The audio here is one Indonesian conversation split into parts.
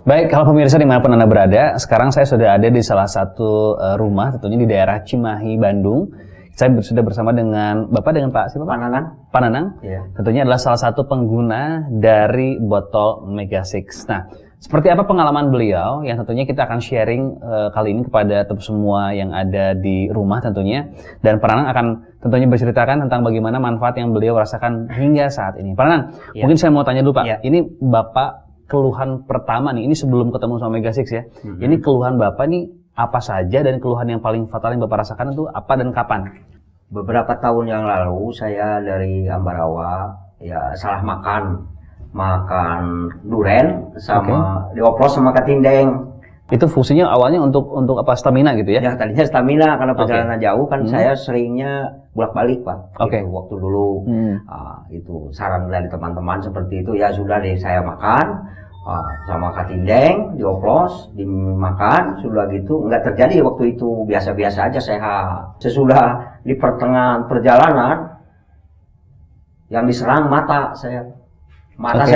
Baik, kalau pemirsa dimanapun Anda berada, sekarang saya sudah ada di salah satu rumah, tentunya di daerah Cimahi, Bandung. Saya sudah bersama dengan Bapak, dengan Pak siapa Pak? Pak Nanang. Iya. Tentunya adalah salah satu pengguna dari botol Mega Six. Nah, seperti apa pengalaman beliau yang tentunya kita akan sharing kali ini kepada semua yang ada di rumah tentunya. Dan Pak Nanang akan tentunya berceritakan tentang bagaimana manfaat yang beliau rasakan hingga saat ini. Pak Nanang, mungkin saya mau tanya dulu Pak, ini Bapak keluhan pertama nih, ini sebelum ketemu sama Mega Six ya. Ini keluhan Bapak nih apa saja dan keluhan yang paling fatal yang Bapak rasakan itu apa dan kapan? Beberapa tahun yang lalu saya dari Ambarawa ya salah makan duren sama dioplos sama katindeng. Itu fungsinya awalnya untuk apa, stamina gitu ya? Ya tadinya stamina karena perjalanan jauh kan saya seringnya bolak-balik Pak. Gitu, waktu dulu itu saran dari teman-teman seperti itu ya sudah deh saya makan. Sama katindeng, dioplos, dimakan, sudah gitu nggak terjadi waktu itu, biasa-biasa aja sehat. Sesudah di pertengahan perjalanan yang diserang mata saya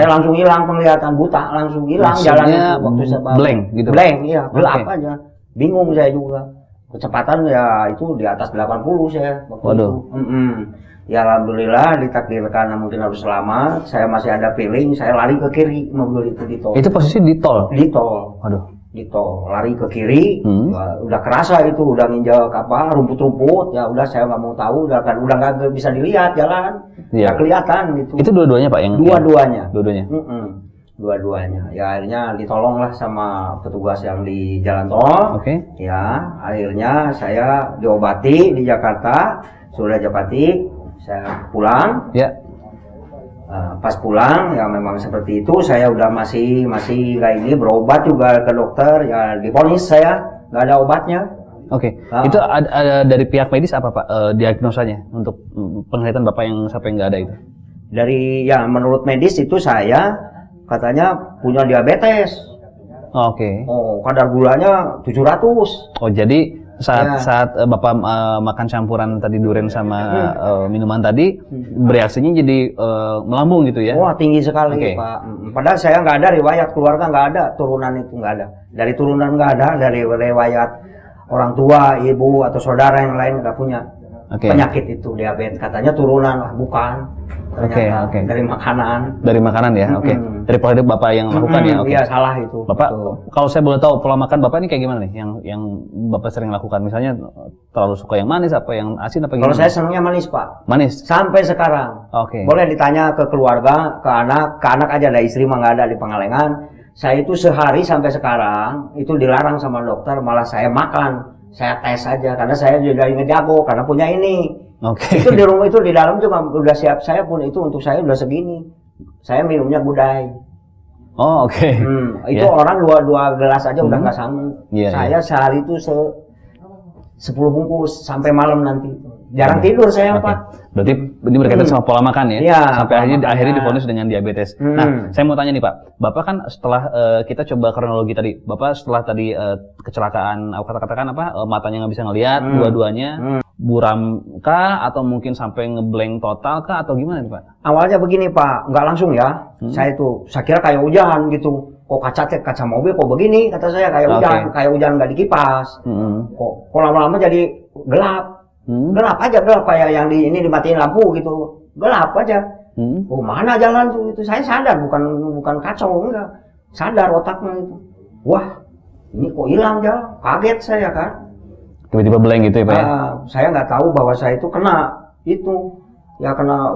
langsung hilang penglihatan, buta langsung hilang. Jalannya waktu saya blank gitu. Blank, iya, gelap aja, bingung saya juga. Kecepatan ya itu di atas 80 saya waktu itu. Ya alhamdulillah ditakdirkan mungkin harus selamat, saya masih ada feeling, saya lari ke kiri, mobil itu di tol. Itu posisi di tol? Di tol. Waduh. Di tol, lari ke kiri, ya, udah kerasa itu, udah nginjak apa, rumput-rumput, ya udah saya nggak mau tahu, udah nggak bisa dilihat jalan, nggak kelihatan gitu. Itu dua-duanya Pak? Dua-duanya. Dua-duanya. Ya akhirnya ditolonglah sama petugas yang di jalan tol. Ya akhirnya saya diobati di Jakarta, sudah Japati. Saya pulang, pas pulang ya memang seperti itu, saya udah masih kayak ini, berobat juga ke dokter, ya divonis saya nggak ada obatnya. Itu ada dari pihak medis apa Pak diagnosanya untuk penglihatan Bapak yang sampai nggak ada itu? Dari ya menurut medis itu saya katanya punya diabetes. Kadar gulanya 700. Jadi saat Bapak makan campuran tadi duren sama minuman tadi, bereaksinya jadi melambung gitu ya? Wah tinggi sekali Pak. Padahal saya nggak ada riwayat keluarga, nggak ada turunan itu, nggak ada. Dari turunan nggak ada, dari riwayat orang tua, ibu atau saudara yang lain nggak punya penyakit itu diabetes. Katanya turunan, bukan. Dari makanan. Dari makanan ya, dari pola hidup Bapak yang lakukan ya. Iya salah itu. Bapak, kalau saya boleh tahu pola makan Bapak ini kayak gimana nih? Yang Bapak sering lakukan, misalnya terlalu suka yang manis, apa yang asin, apa gimana? Kalau saya senangnya manis Pak. Manis. Sampai sekarang. Boleh ditanya ke keluarga, ke anak aja, ada istri mah nggak ada di Pangalengan. Saya itu sehari sampai sekarang itu dilarang sama dokter, malah saya makan. Saya tes aja karena saya juga ngejago karena punya ini. Itu di rumah itu di dalam juga udah siap, saya pun itu untuk saya udah segini. Saya minumnya gudai. Itu orang dua gelas aja udah nggak sanggup. Saya sehari itu 10 bungkus sampai malam nanti. Jarang tidur saya Pak. Berarti ini berkaitan sama pola makan ya? Sampai akhirnya divonis dengan diabetes. Nah, saya mau tanya nih Pak, Bapak kan setelah kita coba kronologi tadi, Bapak setelah tadi kecelakaan, katakan apa, matanya nggak bisa ngelihat, dua-duanya, buram kah atau mungkin sampai ngeblank total kah atau gimana nih Pak? Awalnya begini Pak, nggak langsung ya. Saya kira kayak hujan gitu. Kok kaca mobil kok begini, kata saya kayak hujan nggak dikipas. Kok lama-lama jadi gelap. Gelap kayak yang ini dimatiin lampu gitu, gelap aja. Mana jalan tuh itu, saya sadar bukan kacau, enggak, sadar otaknya itu. Wah ini kok hilang jalan, kaget saya kan. Tiba-tiba blank gitu ya Pak? Saya nggak tahu bahwa saya itu kena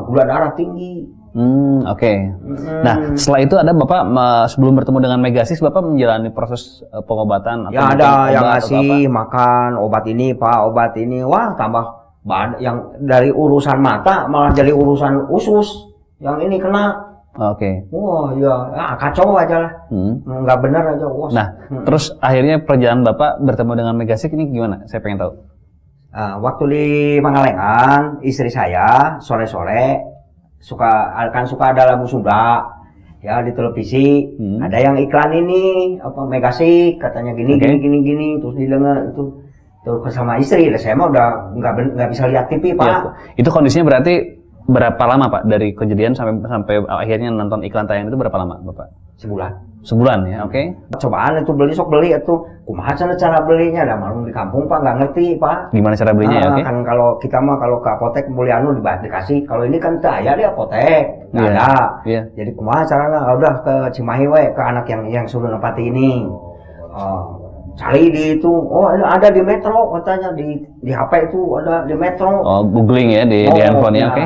gula darah tinggi. Nah setelah itu ada Bapak sebelum bertemu dengan Mega Six, Bapak menjalani proses pengobatan? Ya ada yang ngasih makan obat ini Pak, obat ini, wah tambah yang dari urusan mata malah jadi urusan usus yang ini kena. Wah ya kacau aja lah, nggak benar aja. Nah terus akhirnya perjalanan Bapak bertemu dengan Mega Six ini gimana? Saya pengen tahu. Waktu di Pangalengan, istri saya sore-sore suka ada lagu Sunda ya di televisi, ada yang iklan ini apa Mega Six katanya gini, terus didengar itu terus sama istri, saya mah udah nggak bisa lihat TV Pak. Itu kondisinya berarti berapa lama Pak dari kejadian sampai akhirnya nonton iklan tayangan itu berapa lama Bapak? Sebulan. Sebulan ya, oke. Cobaan itu beli, sok beli itu. Kumaha cara belinya? Dah malu di kampung Pak, nggak ngerti Pak. Gimana cara belinya ya, oke? Kan kalau kita mah kalau ke apotek beli anu dikasih. Kalau ini kan tak ada di apotek, nggak ada. Jadi kumaha caranya? Udah ke Cimahi we, ke anak yang suruh nempati ini. Cari di itu, ada di Metro katanya, di HP itu ada di Metro. Oh, googling ya di handphone-nya, oke.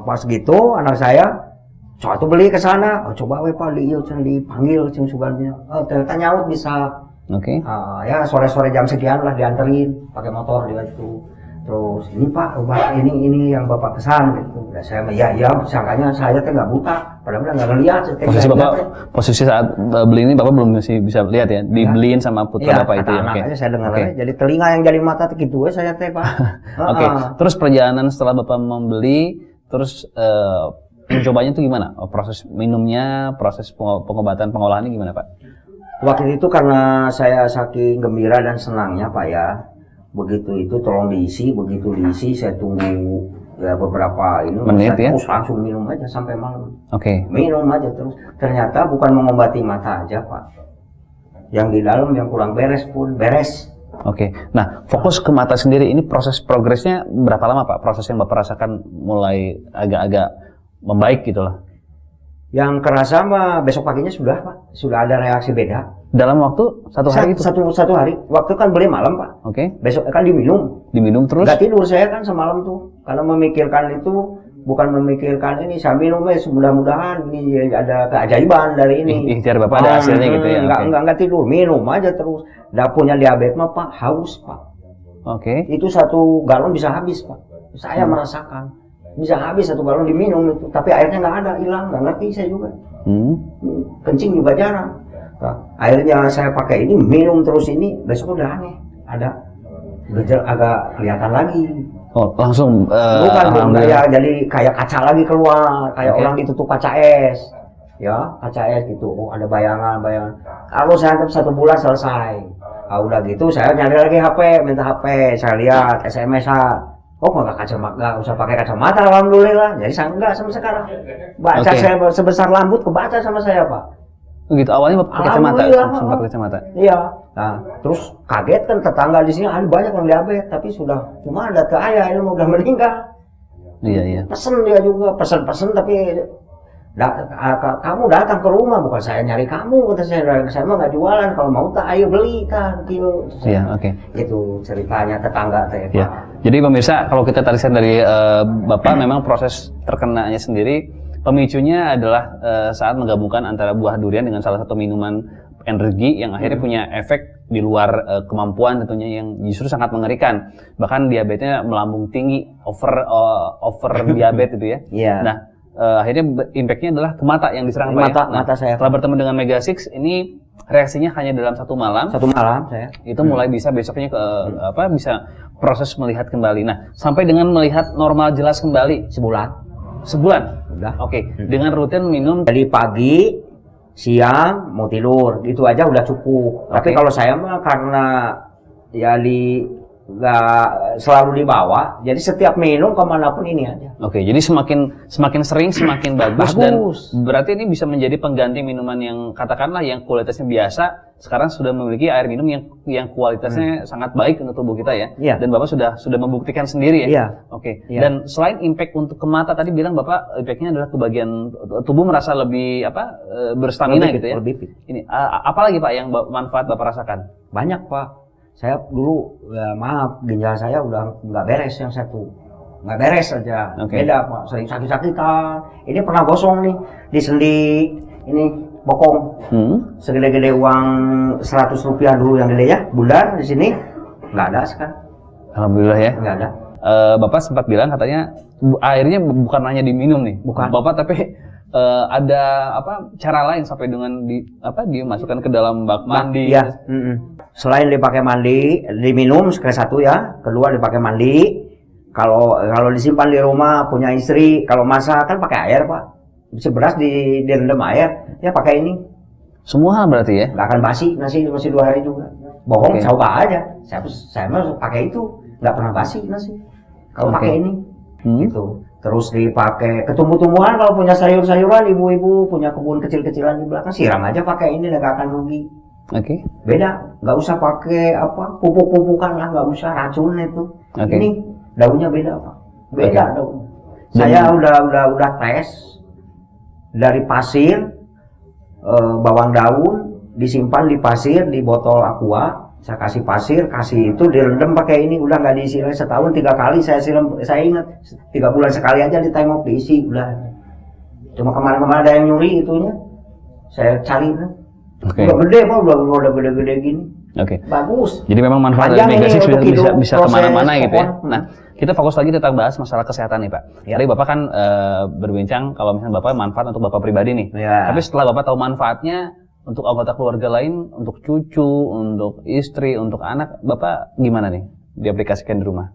Pas gitu anak saya coba tuh beli ke sana, coba we Pak, dipanggil cing sugannya. Ternyata nyaut bisa. Oke. Ya sore-sore jam sekian lah dianterin pakai motor dia itu. Terus ini Pak, obat ini yang Bapak pesan gitu. Dan saya ya sangkanya saya teh nggak buta, padahal nggak ngeliat. Posisi saat beli ini Bapak belum masih bisa lihat ya, dibeliin sama putra Bapak itu ya. Oke. Saya dengar aja. Jadi telinga yang jadi mata gitu saya teh Pak. Oke. Terus perjalanan setelah Bapak membeli, terus mencobanya itu gimana? Proses minumnya, proses pengobatan, pengolahannya gimana Pak? Waktu itu karena saya saking gembira dan senangnya Pak ya, begitu itu tolong diisi, begitu diisi saya tunggu ya beberapa menit ya, terus langsung minum aja sampai malam. Oke. Minum aja terus. Ternyata bukan mengobati mata aja Pak, yang di dalam yang kurang beres pun beres. Oke. Nah, fokus ke mata sendiri ini proses progresnya berapa lama Pak? Proses yang Bapak rasakan mulai agak-agak membaik gitu lah. Yang kerasa mah besok paginya sudah Pak, sudah ada reaksi beda. Dalam waktu satu hari itu? Satu hari. Waktu kan beli malam Pak. Oke. Besok kan diminum. Diminum terus? Nggak tidur saya kan semalam tuh, karena memikirkan itu, bukan memikirkan ini saya minum mudah-mudahan ini ada keajaiban dari ini. Ikhtiar Bapak ada hasilnya gitu ya? Nggak tidur, minum aja terus. Nggak punya diabetes mah Pak, haus Pak. Oke. Itu 1 galon bisa habis Pak. Saya merasakan. Bisa habis 1 galon diminum itu, tapi airnya nggak ada, hilang, nggak ngerti saya juga. Kencing juga jarang. Nah, akhirnya saya pakai ini, minum terus ini, besok udah aneh, udah agak kelihatan lagi. Oh, langsung bukan ya, jadi kayak kaca lagi keluar, kayak orang ditutup kaca es, ya kaca es gitu. Oh, ada bayangan. Kalau saya anggap 1 bulan selesai. Udah gitu, saya nyari lagi HP, minta HP, saya lihat SMS-an. Oh, nggak usah pakai kacamata, alhamdulillah. Jadi saya enggak sampai sekarang. Baca saya sebesar lambut kebaca sama saya Pak. Begitu awalnya pakai kacamata, sempat kacamata. Iya. Nah, terus kaget kan tetangga di sini ada banyak yang diabetes, tapi sudah cuma ada ke ayah ini udah meninggal. Iya. Pesen dia juga, pesen tapi kamu datang ke rumah, bukan saya nyari kamu, kata saya mah nggak jualan, kalau mau tak ayo beli kan gitu. Iya, oke. Itu ceritanya tetangga teh. Ya. Jadi pemirsa, kalau kita tadi dari Bapak memang proses terkenanya sendiri pemicunya adalah saat menggabungkan antara buah durian dengan salah satu minuman energi yang akhirnya punya efek di luar kemampuan tentunya yang justru sangat mengerikan. Bahkan diabetesnya melambung tinggi, over diabetes itu ya. Iya. Nah, akhirnya impactnya adalah ke mata yang diserang Pak. Mata saya. Setelah bertemu dengan Mega Six ini reaksinya hanya dalam 1 malam. 1 malam saya. Itu mulai bisa besoknya bisa proses melihat kembali. Nah, sampai dengan melihat normal jelas kembali sebulan. Udah. Oke. Dengan rutin minum dari pagi, siang, mau tidur, itu aja udah cukup. Tapi kalau saya mah karena ya nggak selalu dibawa, jadi setiap minum kemanapun ini aja. Oke, jadi semakin sering semakin bagus. Dan berarti ini bisa menjadi pengganti minuman yang katakanlah yang kualitasnya biasa, sekarang sudah memiliki air minum yang kualitasnya sangat baik untuk tubuh kita ya. Iya. Dan Bapak sudah membuktikan sendiri ya. Iya. Oke. Iya. Dan selain impact untuk ke mata tadi bilang Bapak impactnya adalah ke bagian tubuh merasa lebih berstamina gitu ya. Lebih fit. Ini apalagi Pak yang manfaat Bapak rasakan? Banyak Pak. Saya dulu, ya maaf, ginjal saya udah nggak beres yang satu. Nggak beres aja. Beda Pak, sering sakit-sakitan. Ini pernah gosong nih, di sendi, ini bokong. Segede-gede uang 100 rupiah dulu yang gede ya, bulan di sini. Nggak ada sekarang. Alhamdulillah ya. Nggak ada. Bapak sempat bilang katanya airnya bukan hanya diminum nih. Bukan. Bapak tapi ada cara lain sampai dengan dimasukkan ke dalam bak mandi. Iya. Selain dipakai mandi, diminum sekali 1 ya, kedua dipakai mandi. Kalau disimpan di rumah punya istri, kalau masak kan pakai air Pak. Bisa beras direndam air, ya pakai ini. Semua berarti ya? Nggak akan basi, nasi masih 2 hari juga. Bohong coba aja. Saya mah pakai itu, nggak pernah basi nasi. Kalau pakai ini, gitu. Terus dipakai ke tumbuh-tumbuhan, kalau punya sayur-sayuran, ibu-ibu punya kebun kecil-kecilan di belakang, siram aja pakai ini, nggak akan rugi. Oke. Beda, nggak usah pakai apa pupuk-pupukan lah, nggak usah racun itu. Ini daunnya beda Pak, beda daunnya. Saya udah tes dari pasir, bawang daun disimpan di pasir di botol aqua. Saya kasih pasir, kasih itu direndam pakai ini, udah nggak diisi lagi setahun 3 kali saya siram. Saya ingat 3 bulan sekali aja ditengok diisi, udah. Cuma kemarin-kemarin ada yang nyuri itunya, saya cari. Udah gede Pak, udah gede-gede gini. Bagus. Jadi memang manfaat dari Mega Six bisa kemana-mana gitu ya. Nah, kita fokus lagi tentang bahas masalah kesehatan nih Pak. Tadi Bapak kan berbincang kalau misalnya Bapak manfaat untuk Bapak pribadi nih. Tapi setelah Bapak tahu manfaatnya untuk anggota keluarga lain, untuk cucu, untuk istri, untuk anak, Bapak gimana nih diaplikasikan di rumah?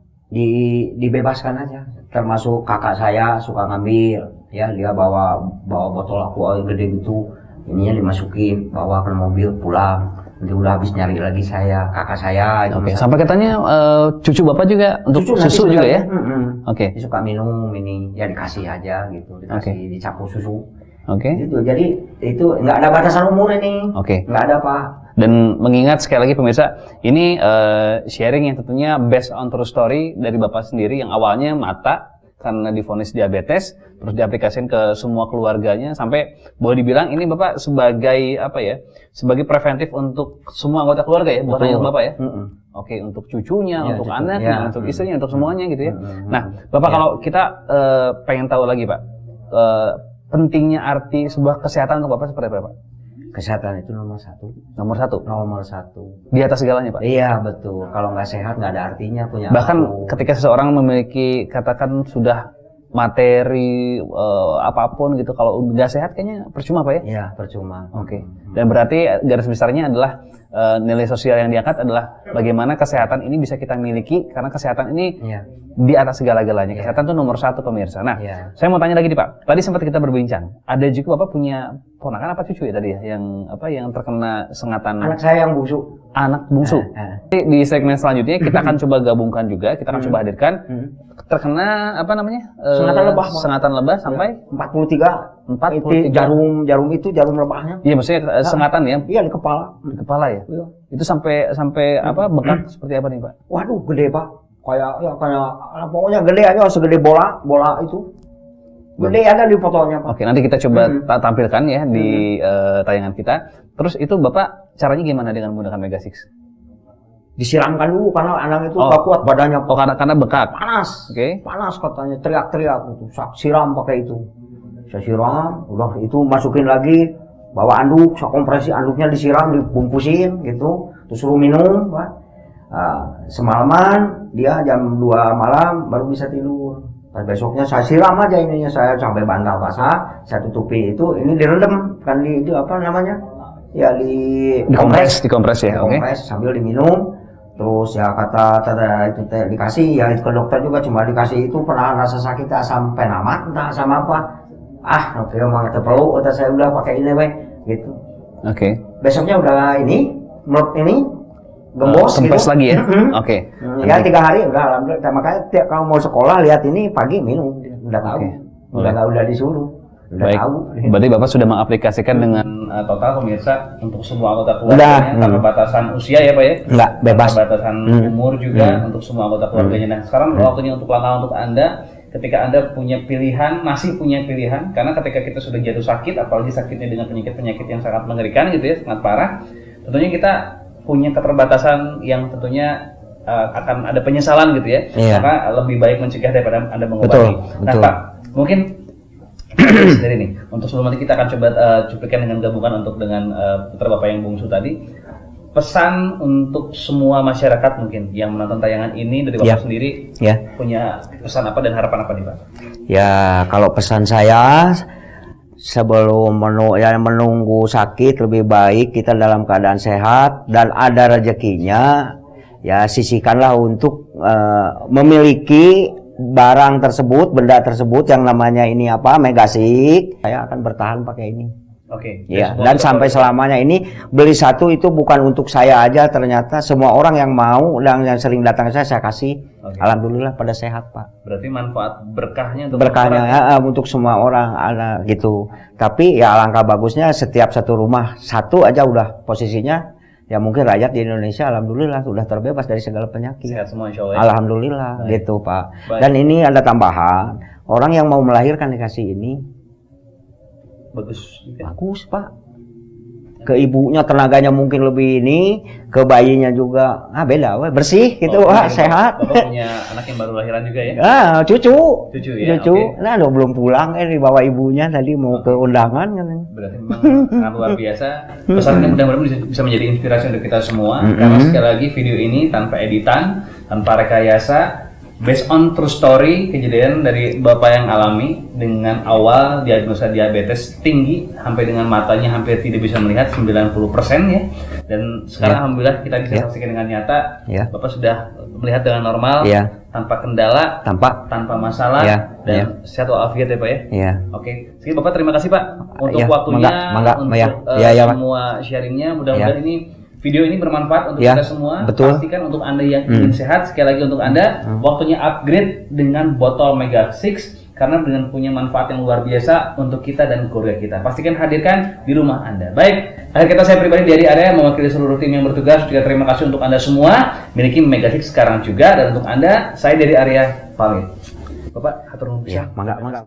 Dibebaskan aja. Termasuk kakak saya suka ngambil, ya dia bawa botol aqua gede gitu, ininya dimasukin, bawa ke mobil pulang. Nanti udah habis nyari lagi kakak saya. Sampai katanya cucu Bapak juga untuk susu juga ya? Dia suka minum ini, ya dikasih aja gitu, dicampur susu. Gitu. Jadi itu nggak ada batasan umur ini. Nggak ada Pak. Dan mengingat sekali lagi pemirsa, ini sharing yang tentunya based on true story dari Bapak sendiri yang awalnya mata karena divonis diabetes, terus diaplikasikan ke semua keluarganya, sampai boleh dibilang ini Bapak sebagai apa ya? Sebagai preventif untuk semua anggota keluarga ya, bukan hanya Bapak ya. Untuk cucunya, untuk anaknya, untuk istrinya, untuk semuanya gitu ya. Nah, Bapak kalau kita pengen tahu lagi Pak, pentingnya arti sebuah kesehatan untuk Bapak seperti apa Pak? Kesehatan itu nomor satu. Nomor satu. Di atas segalanya Pak? Iya betul. Kalau nggak sehat nggak ada artinya punya. Bahkan ketika seseorang memiliki katakan sudah materi apapun gitu, kalau nggak sehat kayaknya percuma Pak ya? Iya percuma. Dan berarti garis besarnya adalah nilai sosial yang diangkat adalah bagaimana kesehatan ini bisa kita miliki, karena kesehatan ini di atas segala-galanya. Kesehatan itu nomor satu pemirsa. Nah, saya mau tanya lagi nih Pak. Tadi sempat kita berbincang. Ada juga Bapak punya ponakan apa cucu ya tadi ya, yang terkena sengatan. Anak saya yang bungsu. Anak bungsu. Di segmen selanjutnya kita akan coba gabungkan juga, kita akan coba hadirkan terkena apa namanya? Sengatan lebah sampai 43. Jarum lebahnya. Iya, maksudnya sengatan ya? Iya di kepala. Di kepala ya? Iya. Itu sampai apa bengkak seperti apa nih Pak? Waduh, gede Pak. Kayak pokoknya gede aja, segede bola itu. Gede ada di fotonya Pak. Nanti kita coba tampilkan ya di tayangan kita. Terus itu Bapak caranya gimana dengan menggunakan Mega Six? Disiramkan dulu karena anak itu nggak kuat badannya. Karena bengkak. Panas. Panas katanya, teriak-teriak gitu. Siram pakai itu. Saya siram, udah itu masukin lagi, bawa anduk, saya kompresi anduknya disiram, dibungkusin gitu, terus suruh minum Pak. Semalaman dia jam 2 malam baru bisa tidur. Pas besoknya saya siram aja ininya, saya sampai bantal basah, saya tutupi itu, ini direndam kan di apa namanya? Ya dikompres ya. Dikompres sambil diminum. Terus ya kata itu dikasih ya ke dokter juga, cuma dikasih itu pernah rasa sakit asam penamat entah sama apa. Emang terperlu, kata saya udah pakai ini gitu. Besoknya udah ini gembos kempes gitu. Lagi ya. Ya 3 hari udah alhamdulillah. Makanya kalau mau sekolah lihat ini pagi minum, udah tahu. Udah disuruh. Baik. Berarti Bapak sudah mengaplikasikan dengan total pemirsa untuk semua anggota keluarganya tanpa batasan usia ya Pak ya? Enggak, bebas. Tanpa batasan umur juga untuk semua anggota keluarganya. Nah, sekarang waktunya untuk langkah untuk Anda. Ketika Anda masih punya pilihan, karena ketika kita sudah jatuh sakit, apalagi sakitnya dengan penyakit-penyakit yang sangat mengerikan gitu ya, sangat parah, tentunya kita punya keterbatasan yang tentunya akan ada penyesalan gitu ya. Maka lebih baik mencegah daripada Anda mengobati. Nah Pak, mungkin sendiri nih, untuk sebelum nanti kita akan coba cuplikan dengan gabungan untuk dengan putra Bapak yang bungsu tadi. Pesan untuk semua masyarakat mungkin yang menonton tayangan ini dari Bapak sendiri, punya pesan apa dan harapan apa nih Pak? Ya, kalau pesan saya sebelum menunggu sakit, lebih baik kita dalam keadaan sehat dan ada rezekinya, ya sisihkanlah untuk memiliki barang tersebut, benda tersebut yang namanya ini Mega Six. Saya akan bertahan pakai ini. Ya, dan sampai selamanya ini beli satu itu bukan untuk saya aja, ternyata semua orang yang mau dan yang sering datang ke saya kasih. Alhamdulillah pada sehat Pak. Berarti manfaat berkahnya untuk semua orang ada gitu. Tapi ya alangkah bagusnya setiap satu rumah satu aja udah posisinya. Ya mungkin rakyat di Indonesia alhamdulillah sudah terbebas dari segala penyakit. Sehat semua insya Allah. Alhamdulillah gitu Pak. Dan ini ada tambahan, orang yang mau melahirkan dikasih ini bagus Pak. Ke ibunya tenaganya mungkin lebih ini, ke bayinya juga beda, bersih gitu, sehat. Bapak punya anak yang baru lahiran juga ya? Cucu ya. Okay. Nah, belum pulang dibawa ibunya tadi mau ke undangan katanya. Berarti memang sangat luar biasa. Pesannya mudah-mudahan bisa menjadi inspirasi untuk kita semua. Karena sekali lagi video ini tanpa editan, tanpa rekayasa, based on true story kejadian dari bapak yang alami dengan awal diagnosa diabetes tinggi sampai dengan matanya hampir tidak bisa melihat 90% ya, dan sekarang alhamdulillah kita bisa saksikan dengan nyata bapak sudah melihat dengan normal tanpa kendala, tanpa masalah dan sehat walafiat ya Pak ya. Oke, sekali Bapak terima kasih Pak untuk waktunya, untuk semua sharingnya. Mudah-mudahan ini video ini bermanfaat untuk kita semua. Pastikan untuk Anda yang ingin sehat, sekali lagi untuk Anda, waktunya upgrade dengan botol Mega 6 karena dengan punya manfaat yang luar biasa untuk kita dan keluarga kita. Pastikan hadirkan di rumah Anda. Baik, akhir kata saya pribadi dari area mewakili seluruh tim yang bertugas. Juga terima kasih untuk Anda semua miliki Mega 6 sekarang juga, dan untuk Anda saya dari area pamit. Bapak, hatur nuhun. Mangga.